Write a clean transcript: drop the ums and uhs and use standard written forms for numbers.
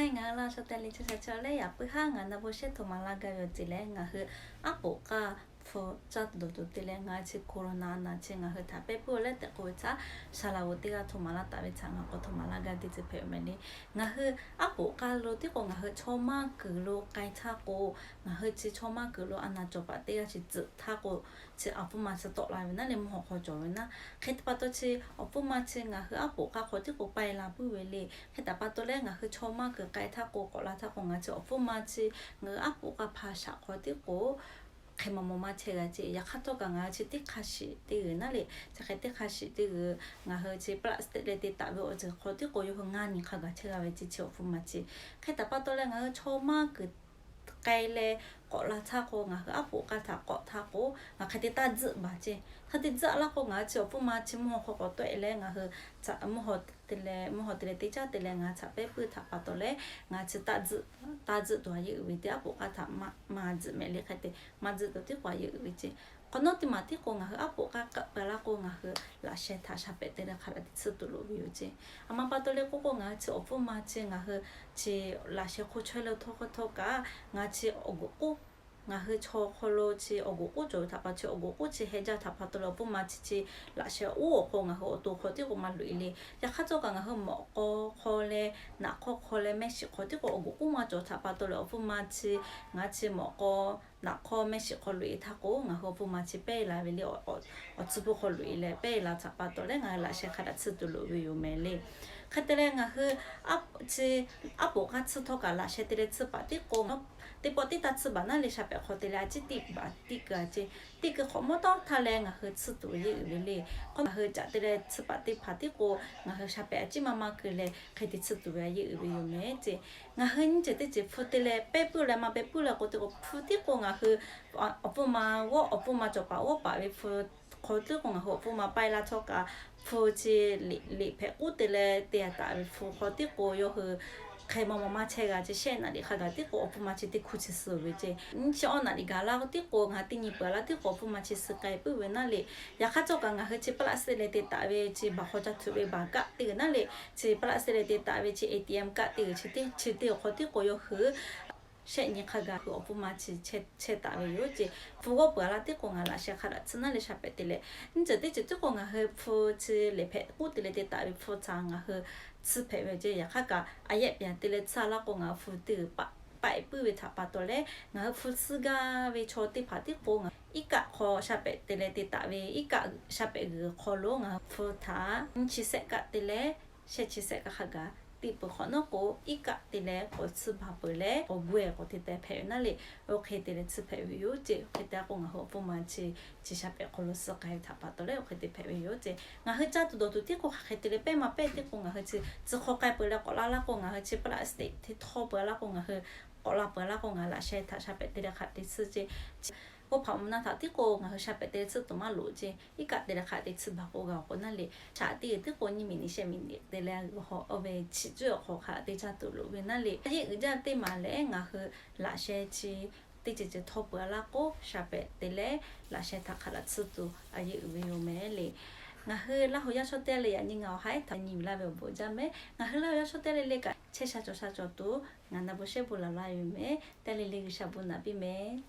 Hai nga la so tali cha cha le ya pu ha nga na bo she to ma la ga yo ti le nga hu a po ka fo cha do do ti le nga chi corona na chi nga hu ta pe pu le te ko cha sa la wo ti ga to ma la ta be cha nga ko to ma la ga ti chi pe me ni nga hu a po ka lo ti ko nga hu cho ma ku lo kai cha ko nga hu chi cho ma ku lo ana cho pa te ga chi zu ta ko chi a pu ma sa to la na le mo ho jo na khet pa to chi a pu ma chi nga hu a po ka ko ti ko pai la pu we le khet pa to le nga hu cho ma ku kai ta ko ko la ta ko nga chi a pu ma chi nga a po ka pa sha ko ti ko khai mà mà chơi cái gì, ya khát cho cả ngài chỉ thích khát sĩ, thì người nào đấy, chỉ khai thích khát sĩ thì người ngài hơi chỉ plastic để thì tạo về chỉ khó thì có yêu hướng ngài nhìn khai cái chơi cái gì chịu phụ mà chỉ, khai tập bắt đầu là ngài cho mà cứ cái lệ gọi là thà cô ngài áp bộ cái thà gọi thà cô ngài khai thì ta giữ mà chứ, khai thì giữ là cô ngài chịu phụ mà chỉ mua khó có tuổi lệ ngài hơi chả mua hot tele tí cha tele ngài chả bé bự thà bắt đầu lệ ngài chỉ ta giữ tuổi yêu vì thế áp bộ cái thà mà giữ mẹ lệ khai thì mà giữ được quả yêu vì chứ còn nó thì mà thì cô ngài áp bộ cái là cô ngài là sẽ thà chả bé tele khai thì sự tụt lùi vì chứ mà bắt đầu lệ cô ngài chỉ phụ mà chỉ ngài chỉ là sẽ khó chơi được thôi cả ngài chỉ ở cô nga hu cho kholo chi ogo ko jo ta pa chi ogo ko chi heja ta pa to lo pu ma chi la she o ko nga ho to kho ti ko ma lu ile ya kha zo ka nga ho mo ko khole na khole me shi kho ti ko ogo ko ma jo ta pa to lo pu ma chi nga chi mo ko na kho me shi kho lu i tha ko nga ho pu ma chi pe la ve le o tsu bu kho lu ile pe la ta pa to le nga la she kha da tsu tu lu yu me le khatere nga hu ap bo ka tsu to ka la she tere tsu pa ti ko thì bỏ tí ta吃吧，那里下边好的啦，这地吧，这个好么多他嘞，我和吃多也有嘞，我和家的嘞吃吧的怕的过，我和下边这妈妈个嘞，开的吃多也有没这，我和你这的这铺的嘞，白布嘞嘛白布嘞，我这个铺的过我和我不嘛就把我把为铺。เขาตื้อของเขาฟูมาไปละทอกาฟูจีหลีเพอุตเลยเตียตาฟูเขาตื้อโกโยคือใครมาเชกาจะเช่นอะไรค่ะแต่ที่โกฟูมาชิติคุชิสุวิจินี่ชอบอะไรกันแล้วที่โกงหาที่นี่เปิดแล้วที่โกฟูมาชิสกายปุ๊บเวนั่นเลยอยากข้าจกังหาชิปลาสเตเลติตาเวจิบาเขาจะถือเวบากะตีนั่นเลยชิปลาสเตเลติตาเวจิ ATM กะตีชิติเขาที่โกโยคือ现你看个我不嘛去打个游击，不过不啦的公啊那些看了，只那里下边的嘞，你这的这公啊和不去来陪，我的嘞的打的不长啊和吃陪为这呀，看个啊也边的嘞吃啦公啊不的摆不为他把多嘞，我不吃个为炒的怕的公啊，一个好下边的嘞的打为一个下边个好long啊不他，你去食个的嘞，先去食个哈个。ที่ปขอนกูอีกะติเลก็ซื้อผ้าเปล่ก็บัวก็ที่แต่เพลนั่นเลยโอเคติเลซื้อเพลอยู่เจ้โอเคแต่ก็งาหัวปุ่มมันชีชาเปคนรู้สึกใครทับปะตัวเลยโอเคติเพลอยู่เจ้งาหัวจ้าตัวที่กูหาติเลเป้มาเป้ที่กูงาหัวจะขอไกลเปล่ก็ละกูงาหัวปลาสติกที่ท้อเปล่กูงาหัวก็ละเปล่กูงาละใช้ทัชาเปติเลขัดที่ซื้อเจ้我跑那他的个，我和下边的吃多嘛路子，一个的来看的吃吧，我那里啥的的个你明年先明年的来个好，为吃主要好看的啥都路为那里，一个家的嘛来，我和那些去。的这头不拉个下边的嘞，那些他看了吃多，啊也有没嘞。我和那好要说的嘞呀，你我还他你那边不讲没？我和那要说的嘞个，吃啥做多，我那不是不拉有没？但是那个啥不那边没。